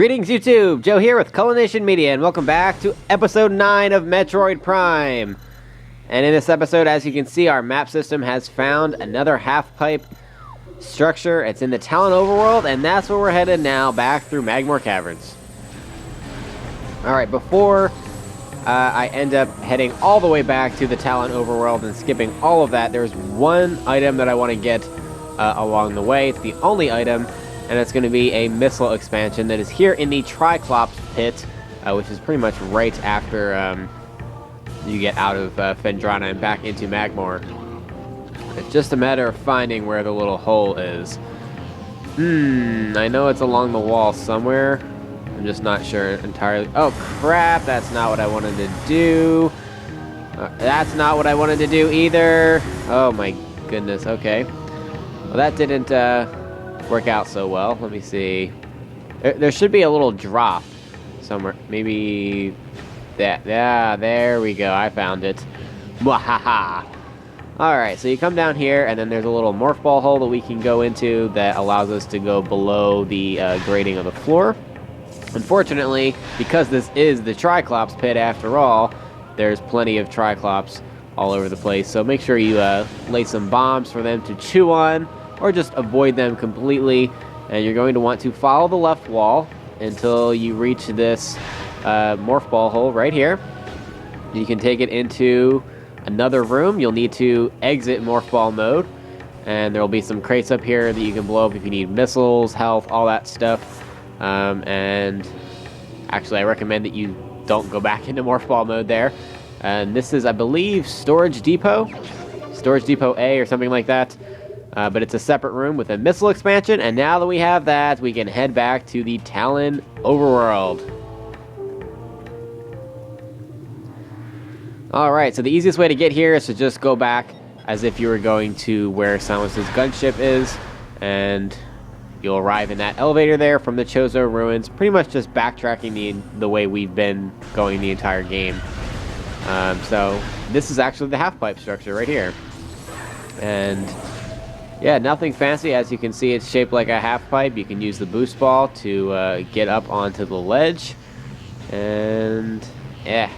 Greetings YouTube, Joe here with Culination Media, and welcome back to episode 9 of Metroid Prime. And in this episode, as you can see, our map system has found another half-pipe structure. It's in the Talon overworld, and that's where we're headed now, back through Magmoor Caverns. Alright, before I end up heading all the way back to the Talon overworld and skipping all of that, there's one item that I want to get along the way. It's the only item, and it's going to be a missile expansion that is here in the Triclops pit, which is pretty much right after you get out of Phendrana and back into Magmoor. It's just a matter of finding where the little hole is. I know it's along the wall somewhere. I'm just not sure entirely. Oh crap, that's not what I wanted to do. That's not what I wanted to do either. Oh my goodness, okay. Well, that didn't work out so well. Let me see. There should be a little drop somewhere. Maybe that. Yeah, there we go. I found it. Mwahaha. Alright, so you come down here, and then there's a little morph ball hole that we can go into that allows us to go below the grading of the floor. Unfortunately, because this is the Triclops pit after all, there's plenty of Triclops all over the place. So make sure you lay some bombs for them to chew on, or just avoid them completely. And you're going to want to follow the left wall until you reach this morph ball hole right here. You can take it into another room. You'll need to exit morph ball mode, and there will be some crates up here that you can blow up if you need missiles, health, all that stuff. And actually I recommend that you don't go back into morph ball mode there. And this is, I believe, Storage Depot A or something like that. But it's a separate room with a missile expansion, and now that we have that, we can head back to the Talon overworld. Alright, so the easiest way to get here is to just go back as if you were going to where Samus's gunship is, and you'll arrive in that elevator there from the Chozo ruins, pretty much just backtracking the way we've been going the entire game. So this is actually the half-pipe structure right here. And yeah, nothing fancy. As you can see, it's shaped like a half-pipe. You can use the boost ball to get up onto the ledge. And yeah,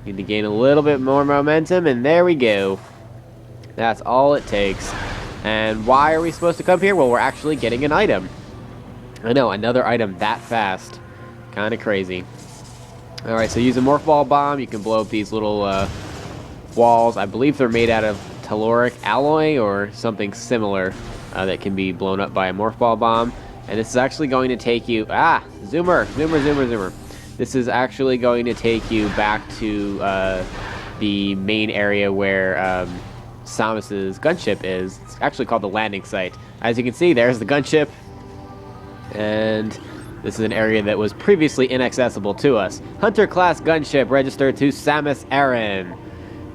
need to gain a little bit more momentum, and there we go. That's all it takes. And why are we supposed to come here? Well, we're actually getting an item. I know, another item that fast. Kind of crazy. Alright, so use a morph ball bomb. You can blow up these little walls. I believe they're made out of telluric alloy or something similar that can be blown up by a morph ball bomb. And this is actually going to take you... Zoomer! This is actually going to take you back to the main area where Samus's gunship is. It's actually called the landing site. As you can see, there's the gunship. And this is an area that was previously inaccessible to us. Hunter-class gunship registered to Samus Aran.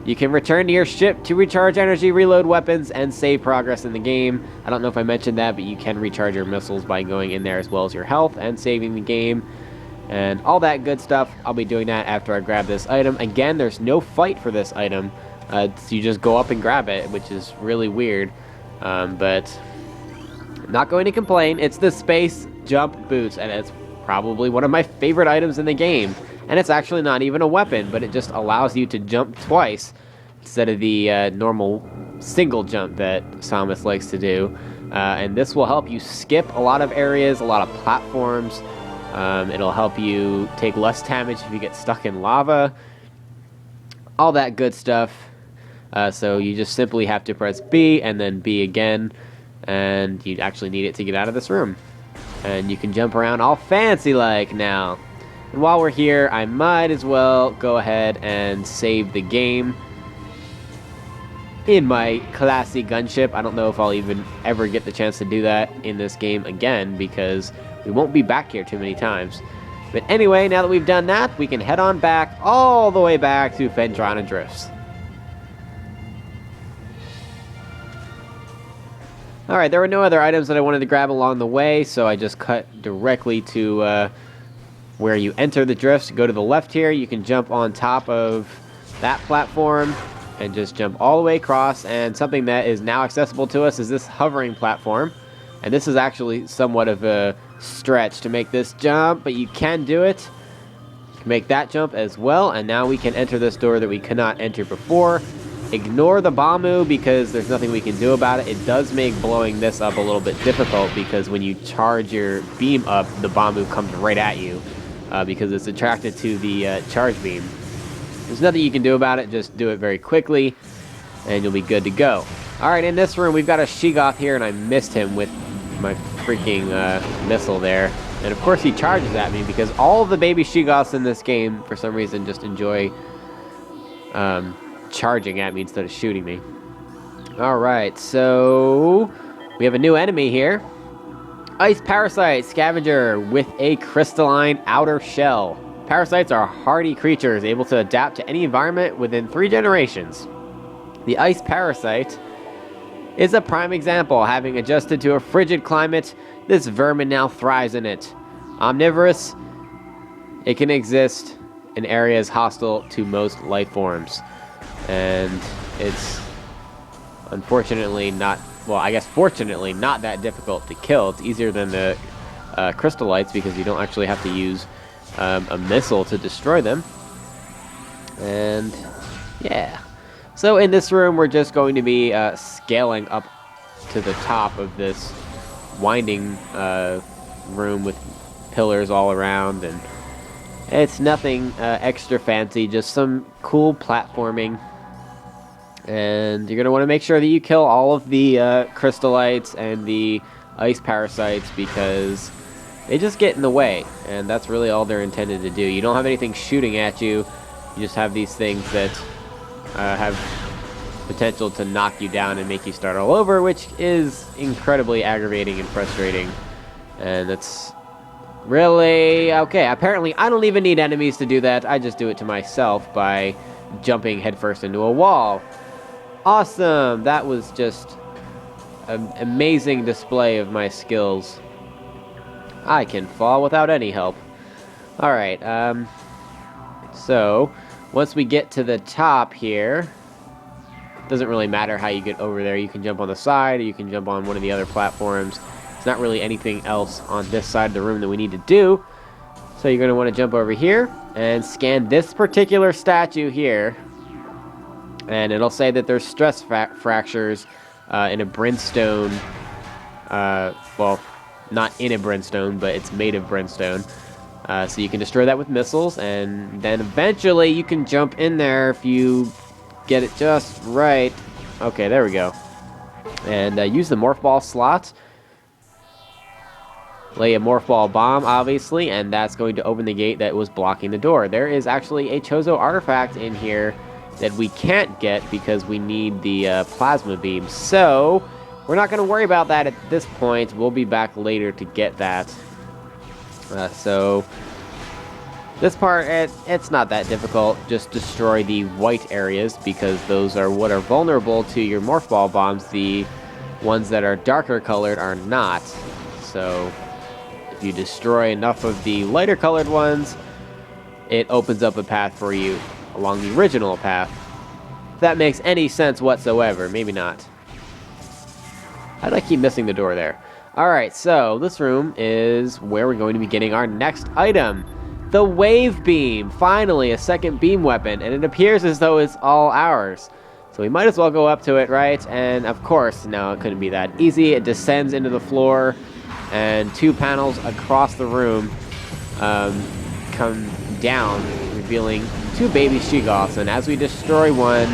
You can return to your ship to recharge energy, reload weapons, and save progress in the game. I don't know if I mentioned that, but you can recharge your missiles by going in there as well as your health and saving the game. And all that good stuff. I'll be doing that after I grab this item. Again, there's no fight for this item. So you just go up and grab it, which is really weird. But I'm not going to complain. It's the space jump boots, and it's probably one of my favorite items in the game. And it's actually not even a weapon, but it just allows you to jump twice instead of the normal single jump that Samus likes to do. And this will help you skip a lot of areas, a lot of platforms. It'll help you take less damage if you get stuck in lava. All that good stuff. So you just simply have to press B and then B again. And you actually need it to get out of this room. And you can jump around all fancy-like now. And while we're here, I might as well go ahead and save the game in my classy gunship. I don't know if I'll even ever get the chance to do that in this game again, because we won't be back here too many times. But anyway, now that we've done that, we can head on back, all the way back to Phendrana Drifts. Alright, there were no other items that I wanted to grab along the way, so I just cut directly to where you enter the drifts. Go to the left here, you can jump on top of that platform and just jump all the way across. And something that is now accessible to us is this hovering platform. And this is actually somewhat of a stretch to make this jump, but you can do it. You can make that jump as well, and now we can enter this door that we could not enter before. Ignore the Bamu because there's nothing we can do about it. It does make blowing this up a little bit difficult because when you charge your beam up, the Bamu comes right at you because it's attracted to the charge beam. There's nothing you can do about it. Just do it very quickly, and you'll be good to go. All right, in this room, we've got a Sheegoth here, and I missed him with my freaking missile there. And of course, he charges at me because all of the baby Sheegoths in this game, for some reason, just enjoy charging at me instead of shooting me. Alright, so we have a new enemy here. Ice Parasite Scavenger with a crystalline outer shell. Parasites are hardy creatures able to adapt to any environment within 3 generations. The Ice Parasite is a prime example. Having adjusted to a frigid climate, this vermin now thrives in it. Omnivorous, it can exist in areas hostile to most life forms. And it's unfortunately not, well, I guess fortunately not that difficult to kill. It's easier than the crystallites because you don't actually have to use a missile to destroy them. And yeah. So in this room, we're just going to be scaling up to the top of this winding room with pillars all around. And it's nothing extra fancy, just some cool platforming. And you're going to want to make sure that you kill all of the crystallites and the ice parasites because they just get in the way. And that's really all they're intended to do. You don't have anything shooting at you. You just have these things that have potential to knock you down and make you start all over, which is incredibly aggravating and frustrating. And that's really... okay, apparently I don't even need enemies to do that. I just do it to myself by jumping headfirst into a wall. Awesome! That was just an amazing display of my skills. I can fall without any help. Alright, so once we get to the top here, it doesn't really matter how you get over there. You can jump on the side, or you can jump on one of the other platforms. There's not really anything else on this side of the room that we need to do. So you're going to want to jump over here and scan this particular statue here. And it'll say that there's stress fractures in a brimstone. Well, not in a brimstone, but it's made of brimstone. So you can destroy that with missiles, and then eventually you can jump in there if you get it just right. Okay, there we go. And use the morph ball slot. Lay a morph ball bomb, obviously, and that's going to open the gate that was blocking the door. There is actually a Chozo artifact in here that we can't get because we need the plasma beam. So we're not going to worry about that at this point. We'll be back later to get that. So this part, it's not that difficult. Just destroy the white areas because those are what are vulnerable to your morph ball bombs. The ones that are darker colored are not. So if you destroy enough of the lighter colored ones, it opens up a path for you along the original path. If that makes any sense whatsoever. Maybe not. How did I keep missing the door there? Alright, so this room is where we're going to be getting our next item. The Wave Beam. Finally, a second beam weapon, and it appears as though it's all ours. So we might as well go up to it, right? And of course, no, it couldn't be that easy. It descends into the floor, and 2 panels across the room come down, revealing 2 baby Sheegoths. And as we destroy one,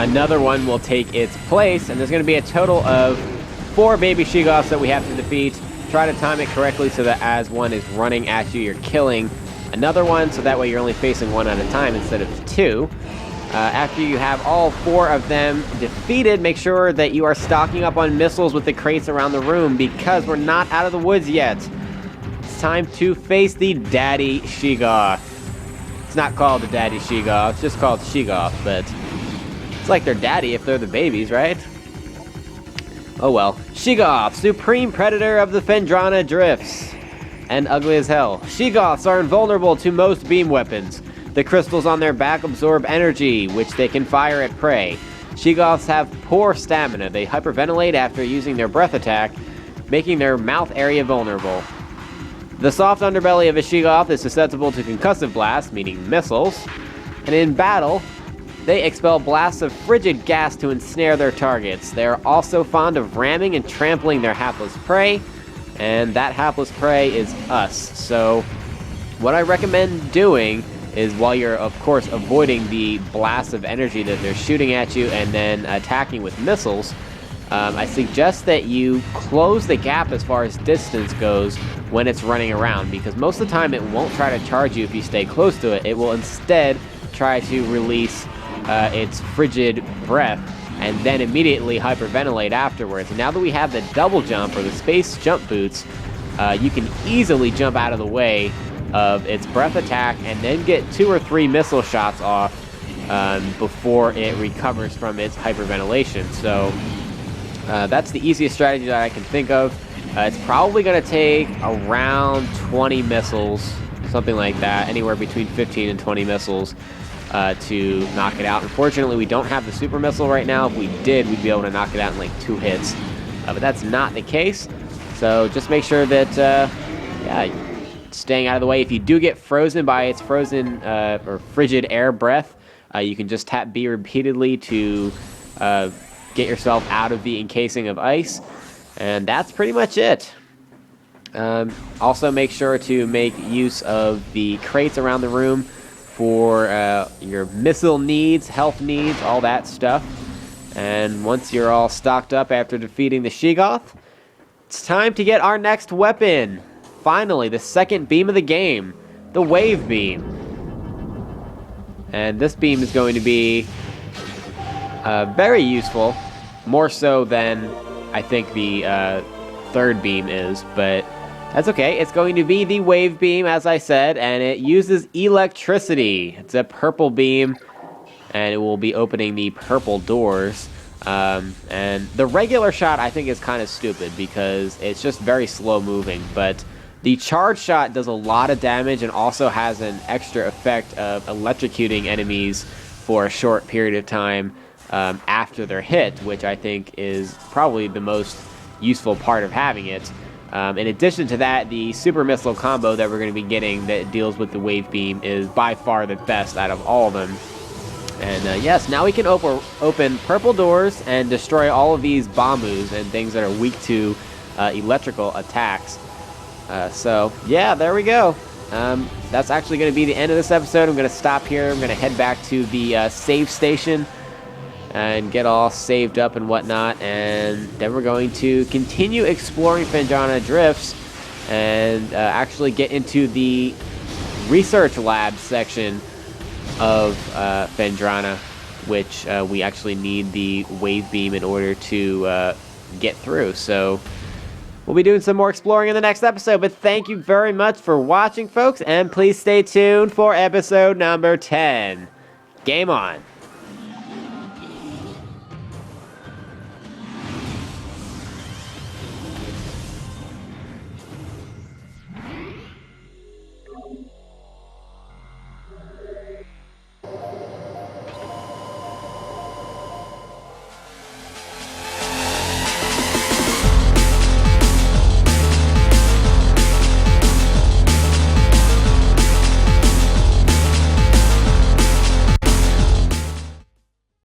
another one will take its place, and there's going to be a total of 4 baby Sheegoths that we have to defeat. Try to time it correctly so that as one is running at you, you're killing another one, so that way you're only facing one at a time instead of 2. After you have all 4 of them defeated, make sure that you are stocking up on missiles with the crates around the room because we're not out of the woods yet. It's time to face the Daddy Sheegoth. It's not called the Daddy Sheegoth, it's just called Sheegoth, but it's like their daddy if they're the babies, right? Oh well. Sheegoth, supreme predator of the Phendrana drifts. And ugly as hell. Sheegoths are invulnerable to most beam weapons. The crystals on their back absorb energy, which they can fire at prey. Sheegoths have poor stamina. They hyperventilate after using their breath attack. making their mouth area vulnerable. The soft underbelly of a Sheegoth is susceptible to concussive blasts, meaning missiles, and in battle, they expel blasts of frigid gas to ensnare their targets. They are also fond of ramming and trampling their hapless prey, and that hapless prey is us. So what I recommend doing is, while you're, of course, avoiding the blasts of energy that they're shooting at you and then attacking with missiles, I suggest that you close the gap as far as distance goes when it's running around, because most of the time it won't try to charge you if you stay close to it. It will instead try to release its frigid breath and then immediately hyperventilate afterwards. And now that we have the double jump, or the space jump boots, you can easily jump out of the way of its breath attack and then get 2 or 3 missile shots off before it recovers from its hyperventilation. So that's the easiest strategy that I can think of. It's probably going to take around 20 missiles, something like that, anywhere between 15 and 20 missiles to knock it out. Unfortunately, we don't have the super missile right now. If we did, we'd be able to knock it out in like 2 hits. But that's not the case. So just make sure that, staying out of the way. If you do get frozen by its frozen or frigid air breath, you can just tap B repeatedly to get yourself out of the encasing of ice. And that's pretty much it. Also, make sure to make use of the crates around the room for your missile needs, health needs, all that stuff. And once you're all stocked up after defeating the Sheegoth, it's time to get our next weapon. Finally, the second beam of the game, the wave beam. And this beam is going to be very useful, more so than I think the third beam is, but that's okay. It's going to be the wave beam, as I said, and it uses electricity. It's a purple beam, and it will be opening the purple doors. And the regular shot, I think, is kind of stupid because it's just very slow moving, but the charge shot does a lot of damage and also has an extra effect of electrocuting enemies for a short period of time after they're hit, which I think is probably the most useful part of having it. In addition to that, the super missile combo that we're going to be getting that deals with the wave beam is by far the best out of all of them. And yes, now we can open purple doors and destroy all of these Bamus and things that are weak to electrical attacks. So yeah, there we go. That's actually going to be the end of this episode. I'm going to stop here. I'm going to head back to the save station and get all saved up and whatnot, and then we're going to continue exploring Phendrana Drifts and actually get into the research lab section of Phendrana, which we actually need the wave beam in order to get through. So we'll be doing some more exploring in the next episode, but thank you very much for watching, folks, and please stay tuned for episode number 10. Game on!